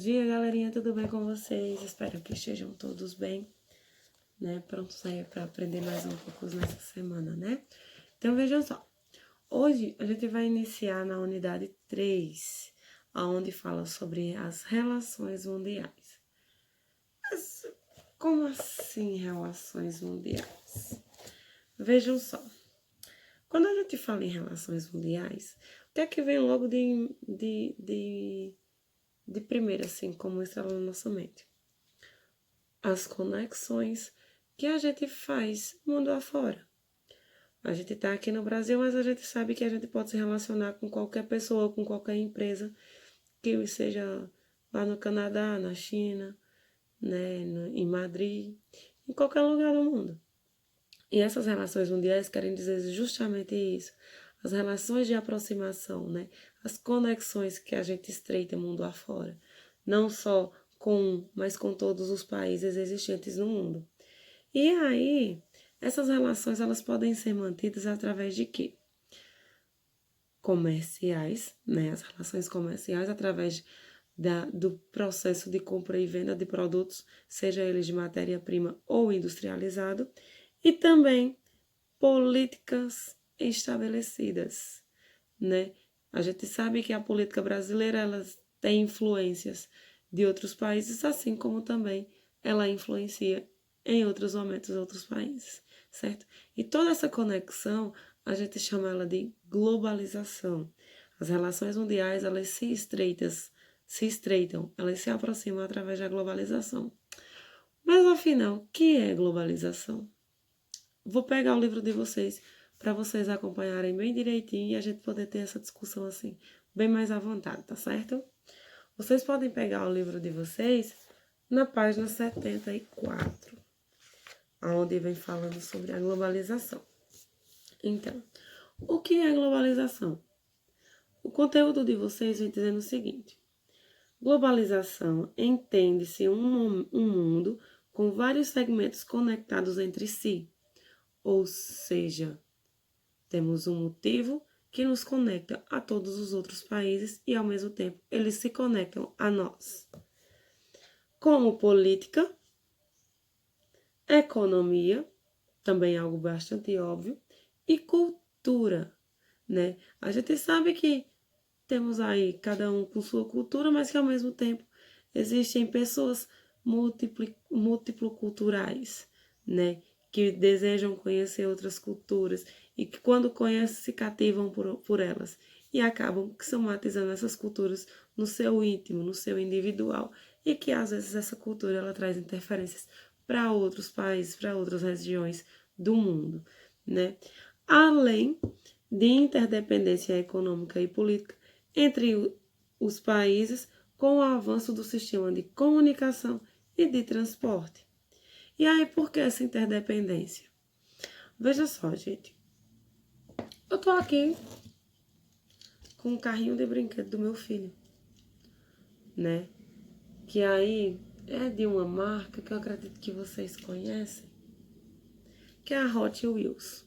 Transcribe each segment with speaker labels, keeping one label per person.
Speaker 1: dia, galerinha, tudo bem com vocês? Espero que estejam todos bem, né? Prontos aí para aprender mais um pouco nessa semana, né? Então, vejam só. Hoje a gente vai iniciar na unidade 3, onde fala sobre as relações mundiais. Mas como assim relações mundiais? Vejam só. Quando a gente fala em relações mundiais, o que é que vem logo de primeira, assim, como estrela na nossa mente? As conexões que a gente faz mundo afora. A gente está aqui no Brasil, mas a gente sabe que a gente pode se relacionar com qualquer pessoa, com qualquer empresa, que seja lá no Canadá, na China, né, em Madrid, em qualquer lugar do mundo. E essas relações mundiais querem dizer justamente isso. As relações de aproximação, né? As conexões que a gente estreita mundo afora. Não só com, mas com todos os países existentes no mundo. E aí, essas relações elas podem ser mantidas através de quê? Comerciais, né? As relações comerciais através do processo de compra e venda de produtos, seja eles de matéria-prima ou industrializado, e também políticas estabelecidas, né? A gente sabe que a política brasileira ela tem influências de outros países, assim como também ela influencia em outros momentos outros países, certo? E toda essa conexão a gente chama ela de globalização. As relações mundiais elas se estreitam, elas se aproximam através da globalização. Mas afinal, o que é globalização? Vou pegar o livro de vocês para vocês acompanharem bem direitinho e a gente poder ter essa discussão assim, bem mais à vontade, tá certo? Vocês podem pegar o livro de vocês na página 74, onde vem falando sobre a globalização. Então, o que é globalização? O conteúdo de vocês vem dizendo o seguinte: globalização entende-se um mundo com vários segmentos conectados entre si. Ou seja, temos um motivo que nos conecta a todos os outros países e, ao mesmo tempo, eles se conectam a nós. Como política, economia, também algo bastante óbvio, e cultura, né? A gente sabe que temos aí cada um com sua cultura, mas que, ao mesmo tempo, existem pessoas múltiplo culturais, né? Que desejam conhecer outras culturas e que, quando conhecem, se cativam por elas e acabam somatizando essas culturas no seu íntimo, no seu individual, e que às vezes essa cultura ela traz interferências para outros países, para outras regiões do mundo, né? Além de interdependência econômica e política entre os países com o avanço do sistema de comunicação e de transporte. E aí, por que essa interdependência? Veja só, gente. Eu tô aqui com um carrinho de brinquedo do meu filho, né? Que aí é de uma marca que eu acredito que vocês conhecem, que é a Hot Wheels.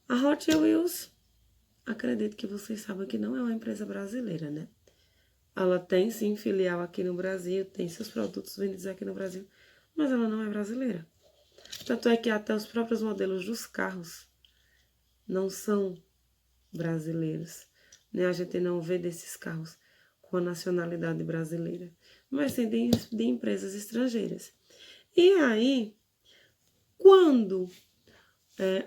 Speaker 1: A Hot Wheels, acredito que vocês sabem que não é uma empresa brasileira, né? Ela tem sim filial aqui no Brasil, tem seus produtos vendidos aqui no Brasil, mas ela não é brasileira. Tanto é que até os próprios modelos dos carros não são brasileiros, né? A gente não vê desses carros com a nacionalidade brasileira, mas sim de empresas estrangeiras. E aí, quando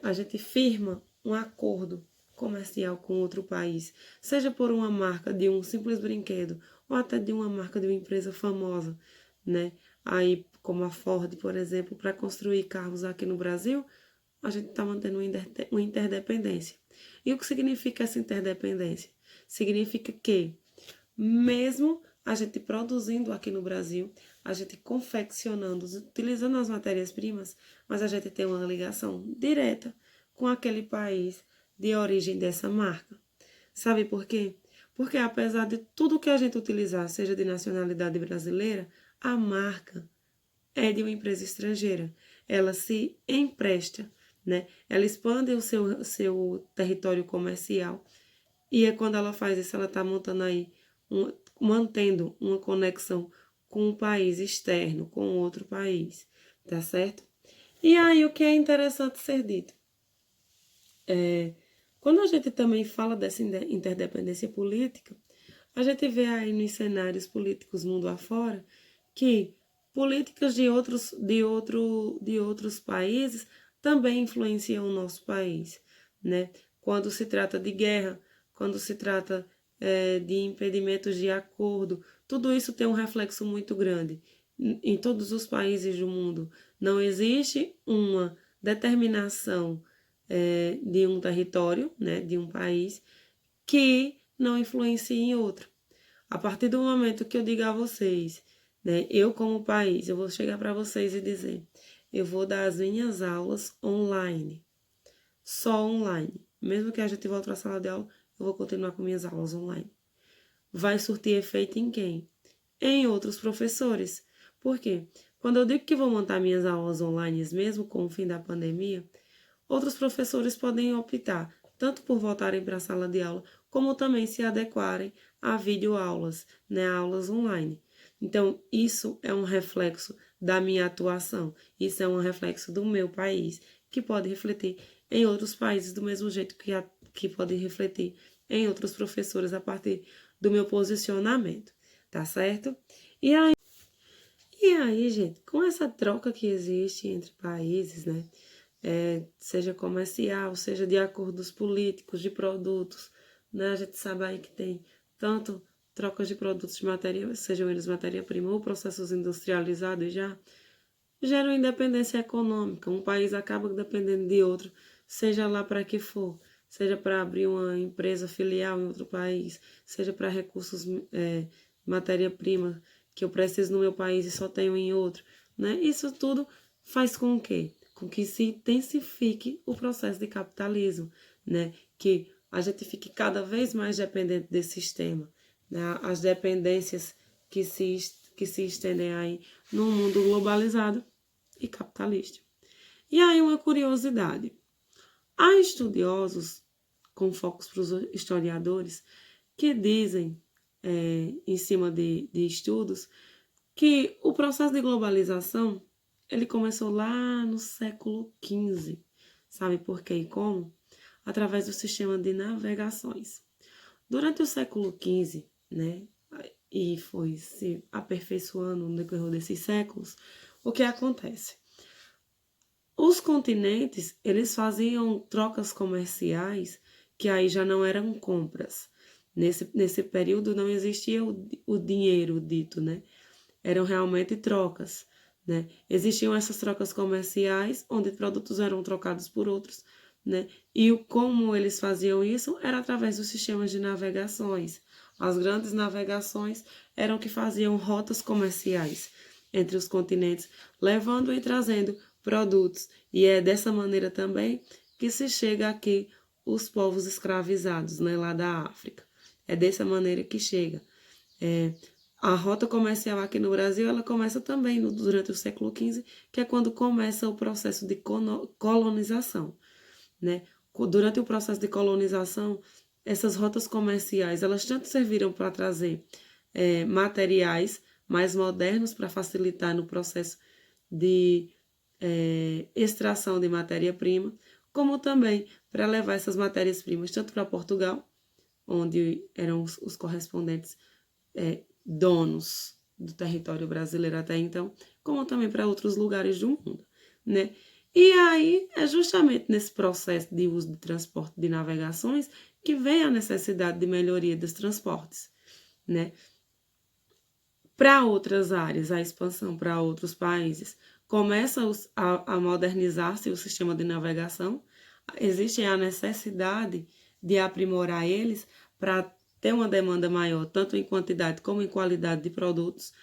Speaker 1: a gente firma um acordo comercial com outro país, seja por uma marca de um simples brinquedo ou até de uma marca de uma empresa famosa, né? Aí, como a Ford, por exemplo, para construir carros aqui no Brasil, a gente está mantendo uma interdependência. E o que significa essa interdependência? Significa que, mesmo a gente produzindo aqui no Brasil, a gente confeccionando, utilizando as matérias-primas, mas a gente tem uma ligação direta com aquele país de origem dessa marca. Sabe por quê? Porque apesar de tudo que a gente utilizar, seja de nacionalidade brasileira, a marca é de uma empresa estrangeira. Ela se empresta, né? Ela expande o seu território comercial. E é quando ela faz isso, ela está montando aí, mantendo uma conexão com um país externo, com outro país, tá certo? E aí, o que é interessante ser dito? Quando a gente também fala dessa interdependência política, a gente vê aí nos cenários políticos mundo afora que políticas de outros países também influenciam o nosso país, né? Quando se trata de guerra, quando se trata de impedimentos de acordo, tudo isso tem um reflexo muito grande em todos os países do mundo. Não existe uma determinação de um território, né, de um país, que não influencia em outro. A partir do momento que eu digo a vocês, né, eu como país, eu vou chegar para vocês e dizer, eu vou dar as minhas aulas online, só online. Mesmo que a gente volte para a sala de aula, eu vou continuar com minhas aulas online. Vai surtir efeito em quem? Em outros professores. Por quê? Quando eu digo que vou montar minhas aulas online, mesmo com o fim da pandemia, outros professores podem optar tanto por voltarem para a sala de aula, como também se adequarem a videoaulas, né, aulas online. Então, isso é um reflexo da minha atuação, isso é um reflexo do meu país, que pode refletir em outros países do mesmo jeito que pode refletir em outros professores a partir do meu posicionamento, tá certo? E aí, gente, com essa troca que existe entre países, né? Seja comercial, seja de acordos políticos, de produtos, né? A gente sabe aí que tem tanto trocas de produtos de matéria, sejam eles matéria-prima ou processos industrializados já, geram independência econômica. Um país acaba dependendo de outro, seja lá para que for, seja para abrir uma empresa filial em outro país, seja para recursos, matéria-prima que eu preciso no meu país e só tenho em outro, né? Isso tudo faz com que se intensifique o processo de capitalismo, né? Que a gente fique cada vez mais dependente desse sistema, né? As dependências que se estendem aí num mundo globalizado e capitalista. E aí uma curiosidade. Há estudiosos, com focos para os historiadores, que dizem, em cima de estudos, que o processo de globalização ele começou lá no século XV. Sabe por quê e como? Através do sistema de navegações. Durante o século XV, né, e foi se aperfeiçoando no decorrer desses séculos, o que acontece? Os continentes, eles faziam trocas comerciais que aí já não eram compras. Nesse período não existia o dinheiro dito, né? Eram realmente trocas, né? Existiam essas trocas comerciais, onde produtos eram trocados por outros, né? E como eles faziam isso era através dos sistemas de navegações. As grandes navegações eram que faziam rotas comerciais entre os continentes, levando e trazendo produtos. E é dessa maneira também que se chega aqui os povos escravizados, né, lá da África. É dessa maneira que chega. A rota comercial aqui no Brasil, ela começa também durante o século XV, que é quando começa o processo de colonização, né? Durante o processo de colonização, essas rotas comerciais, elas tanto serviram para trazer materiais mais modernos para facilitar no processo de extração de matéria-prima, como também para levar essas matérias-primas tanto para Portugal, onde eram os correspondentes donos do território brasileiro até então, como também para outros lugares do mundo, né? E aí é justamente nesse processo de uso de transporte de navegações que vem a necessidade de melhoria dos transportes, né? Para outras áreas, a expansão para outros países, começa a modernizar-se o sistema de navegação, existe a necessidade de aprimorar eles para ter uma demanda maior, tanto em quantidade como em qualidade de produtos,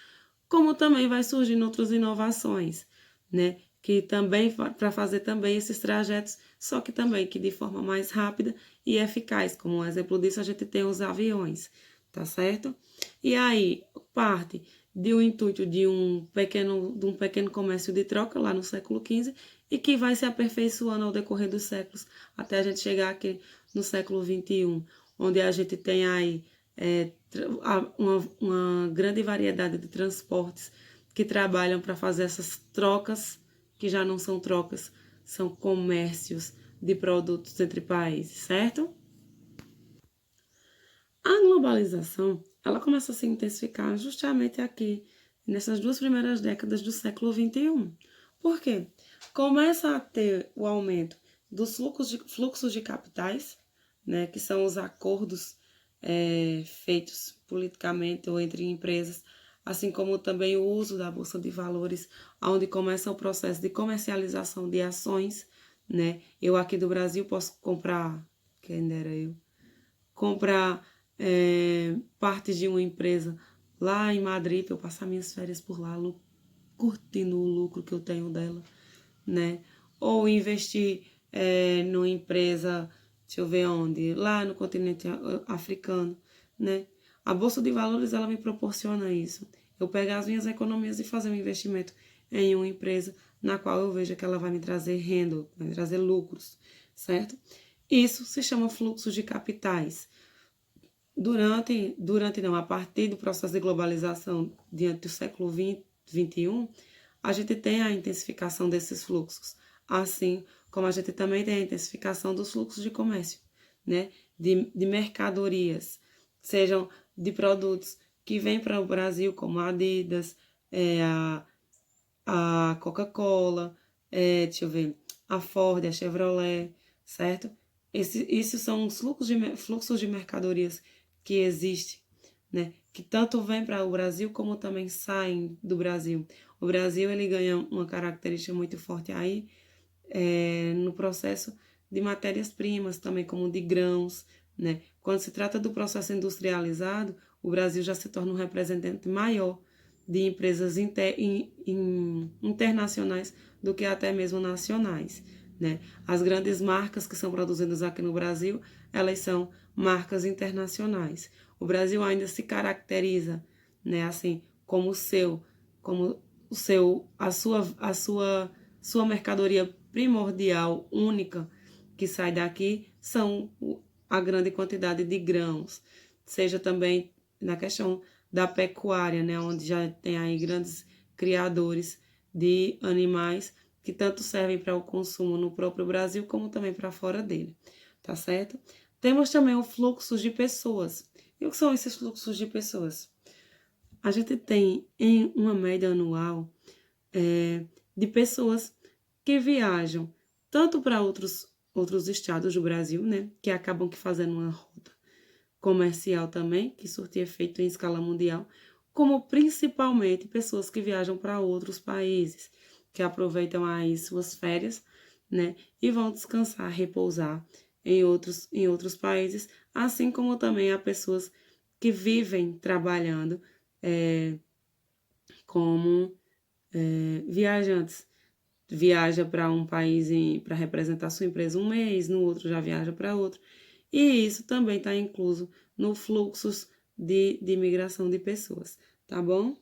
Speaker 1: como também vai surgindo outras inovações, né? Que também para fazer também esses trajetos, só que também que de forma mais rápida e eficaz. Como um exemplo disso, a gente tem os aviões, tá certo? E aí parte de um intuito de um pequeno comércio de troca lá no século XV e que vai se aperfeiçoando ao decorrer dos séculos até a gente chegar aqui no século XXI, onde a gente tem aí uma grande variedade de transportes que trabalham para fazer essas trocas, que já não são trocas, são comércios de produtos entre países, certo? A globalização, ela começa a se intensificar justamente aqui, nessas 2 primeiras décadas do século XXI. Por quê? Começa a ter o aumento dos fluxos de capitais, né, que são os acordos feitos politicamente ou entre empresas, assim como também o uso da Bolsa de Valores, onde começa o processo de comercialização de ações, né? Eu aqui do Brasil posso comprar, quem dera eu, comprar partes de uma empresa lá em Madrid para eu passar minhas férias por lá, curtindo o lucro que eu tenho dela, né? Ou investir numa empresa, deixa eu ver onde, lá no continente africano, né? A Bolsa de Valores, ela me proporciona isso. Eu pegar as minhas economias e fazer um investimento em uma empresa na qual eu vejo que ela vai me trazer renda, vai me trazer lucros, certo? Isso se chama fluxo de capitais. A partir do processo de globalização diante do século XX, XXI, a gente tem a intensificação desses fluxos, assim como a gente também tem a intensificação dos fluxos de comércio, né? De mercadorias, sejam de produtos que vêm para o Brasil, como a Adidas, a Coca-Cola, deixa eu ver, a Ford, a Chevrolet, certo? Isso são os fluxos de mercadorias que existem, né? Que tanto vêm para o Brasil como também saem do Brasil. O Brasil ele ganha uma característica muito forte aí no processo de matérias-primas, também como de grãos, né? Quando se trata do processo industrializado, o Brasil já se torna um representante maior de empresas internacionais do que até mesmo nacionais, né? As grandes marcas que são produzidas aqui no Brasil, elas são marcas internacionais. O Brasil ainda se caracteriza, né, assim, sua mercadoria primordial, única, que sai daqui, são a grande quantidade de grãos, seja também na questão da pecuária, né, onde já tem aí grandes criadores de animais que tanto servem para o consumo no próprio Brasil como também para fora dele, tá certo? Temos também o fluxo de pessoas. E o que são esses fluxos de pessoas? A gente tem em uma média anual de pessoas que viajam tanto para outros estados do Brasil, né, que acabam que fazendo uma rota comercial também, que surte efeito em escala mundial, como principalmente pessoas que viajam para outros países, que aproveitam aí suas férias, né, e vão descansar, repousar em outros países, assim como também há pessoas que vivem trabalhando como viajantes. Viaja para um país para representar sua empresa um mês, no outro já viaja para outro. E isso também está incluso no fluxo de imigração de pessoas, tá bom?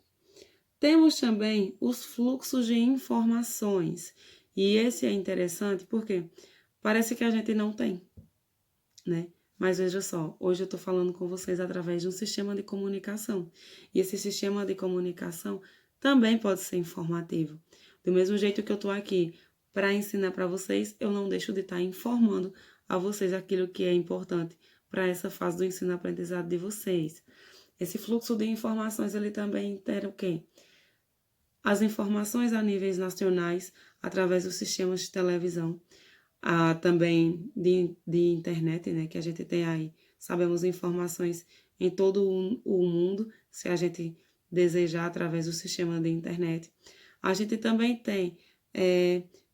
Speaker 1: Temos também os fluxos de informações. E esse é interessante porque parece que a gente não tem, né? Mas veja só, hoje eu estou falando com vocês através de um sistema de comunicação. E esse sistema de comunicação também pode ser informativo. Do mesmo jeito que eu estou aqui para ensinar para vocês, eu não deixo de estar informando a vocês aquilo que é importante para essa fase do ensino-aprendizado de vocês. Esse fluxo de informações, ele também tem o quê? As informações a níveis nacionais, através dos sistemas de televisão, também de internet, né, que a gente tem aí, sabemos informações em todo o mundo, se a gente desejar, através do sistema de internet. A gente também tem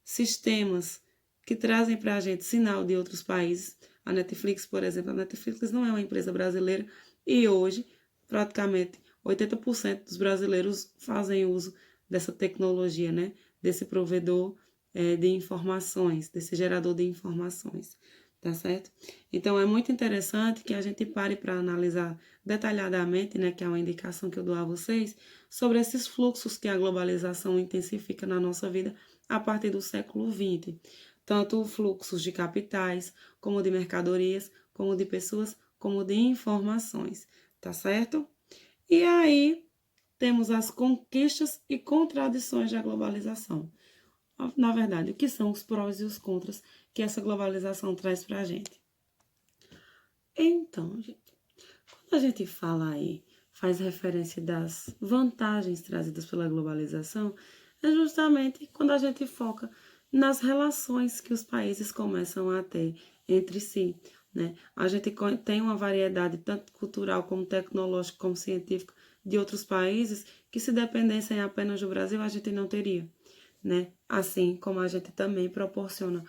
Speaker 1: sistemas que trazem para a gente sinal de outros países. A Netflix, por exemplo, a Netflix não é uma empresa brasileira e hoje, praticamente, 80% dos brasileiros fazem uso dessa tecnologia, né, desse provedor de informações, desse gerador de informações, tá certo? Então, é muito interessante que a gente pare para analisar detalhadamente, né, que é uma indicação que eu dou a vocês, sobre esses fluxos que a globalização intensifica na nossa vida a partir do século XX. Tanto fluxos de capitais, como de mercadorias, como de pessoas, como de informações, tá certo? E aí temos as conquistas e contradições da globalização. Na verdade, o que são os prós e os contras que essa globalização traz para a gente? Então, gente, quando a gente fala aí, faz referência das vantagens trazidas pela globalização, é justamente quando a gente foca nas relações que os países começam a ter entre si, né? A gente tem uma variedade tanto cultural como tecnológica como científica de outros países que se dependessem apenas do Brasil a gente não teria, né? Assim como a gente também proporciona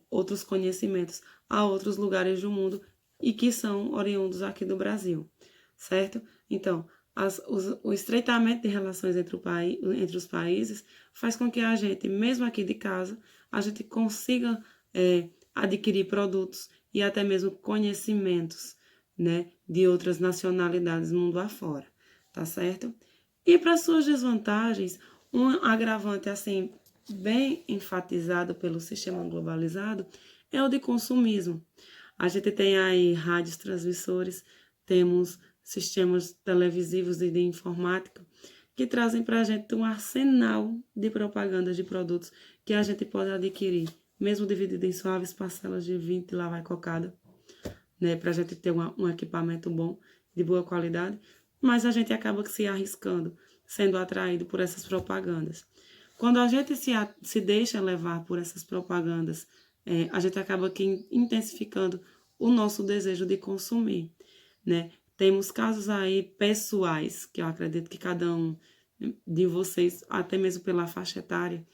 Speaker 1: outros conhecimentos a outros lugares do mundo e que são oriundos aqui do Brasil, certo? Então, o estreitamento de relações entre os países faz com que a gente, mesmo aqui de casa, a gente consiga adquirir produtos e até mesmo conhecimentos, né, de outras nacionalidades mundo afora, tá certo? E para suas desvantagens, um agravante assim bem enfatizado pelo sistema globalizado é o de consumismo. A gente tem aí rádios transmissores, temos sistemas televisivos e de informática que trazem para a gente um arsenal de propagandas de produtos que a gente pode adquirir, mesmo dividido em suaves parcelas de 20 lá vai cocada, né, para a gente ter um equipamento bom, de boa qualidade, mas a gente acaba se arriscando, sendo atraído por essas propagandas. Quando a gente se deixa levar por essas propagandas, a gente acaba aqui intensificando o nosso desejo de consumir, né? Temos casos aí pessoais, que eu acredito que cada um de vocês, até mesmo pela faixa etária,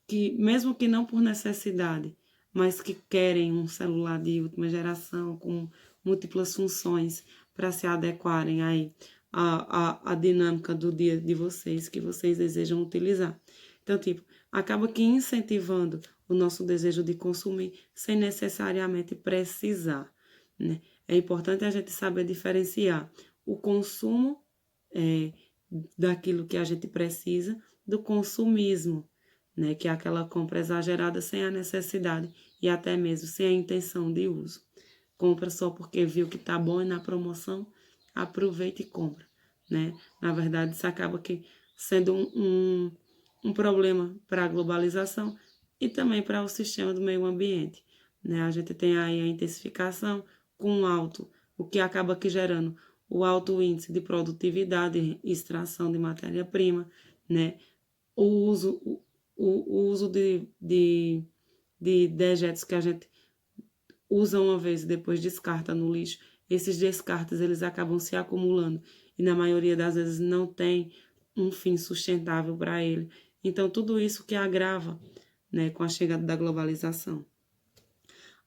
Speaker 1: que mesmo que não por necessidade, mas que querem um celular de última geração com múltiplas funções para se adequarem aí à dinâmica do dia de vocês, que vocês desejam utilizar. Então, tipo, acaba que incentivando o nosso desejo de consumir sem necessariamente precisar, né? É importante a gente saber diferenciar o consumo daquilo que a gente precisa do consumismo, né? Que é aquela compra exagerada sem a necessidade e até mesmo sem a intenção de uso. Compra só porque viu que tá bom e na promoção, aproveita e compra, né? Na verdade, isso acaba que sendo um problema para a globalização e também para o sistema do meio ambiente, né? A gente tem aí a intensificação com alto, o que acaba aqui gerando o alto índice de produtividade e extração de matéria-prima, né? O uso de dejetos que a gente usa uma vez e depois descarta no lixo, esses descartes eles acabam se acumulando e na maioria das vezes não tem um fim sustentável para ele. Então, tudo isso que agrava, né, com a chegada da globalização.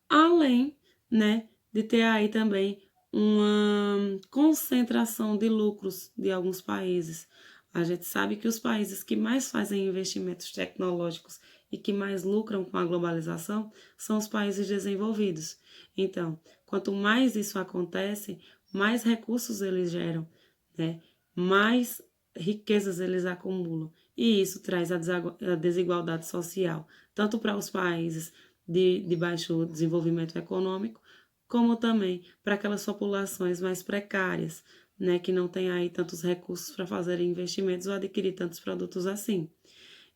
Speaker 1: Além, né, de ter aí também uma concentração de lucros de alguns países. A gente sabe que os países que mais fazem investimentos tecnológicos e que mais lucram com a globalização são os países desenvolvidos. Então, quanto mais isso acontece, mais recursos eles geram, né? Mais riquezas eles acumulam. E isso traz a desigualdade social, tanto para os países de baixo desenvolvimento econômico, como também para aquelas populações mais precárias, né, que não têm aí tantos recursos para fazer investimentos ou adquirir tantos produtos assim.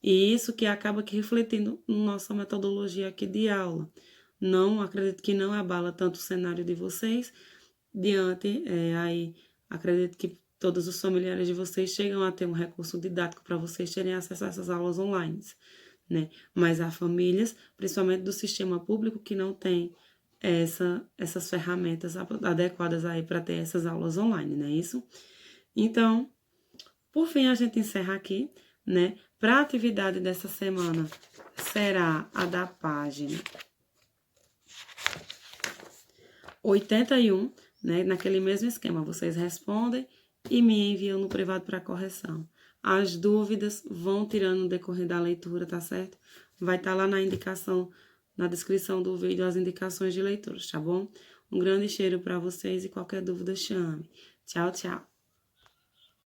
Speaker 1: E isso que acaba que refletindo na nossa metodologia aqui de aula. Não acredito que não abala tanto o cenário de vocês, diante aí acredito que todos os familiares de vocês chegam a ter um recurso didático para vocês terem acesso a essas aulas online, né? Mas há famílias, principalmente do sistema público, que não tem essas ferramentas adequadas aí para ter essas aulas online, não é isso? Então, por fim, a gente encerra aqui, né? Para a atividade dessa semana será a da página 81, né? Naquele mesmo esquema, vocês respondem e me enviam no privado para correção. As dúvidas vão tirando no decorrer da leitura, tá certo? Vai estar lá na indicação, na descrição do vídeo, as indicações de leituras, tá bom? Um grande cheiro para vocês e qualquer dúvida chame. Tchau, tchau.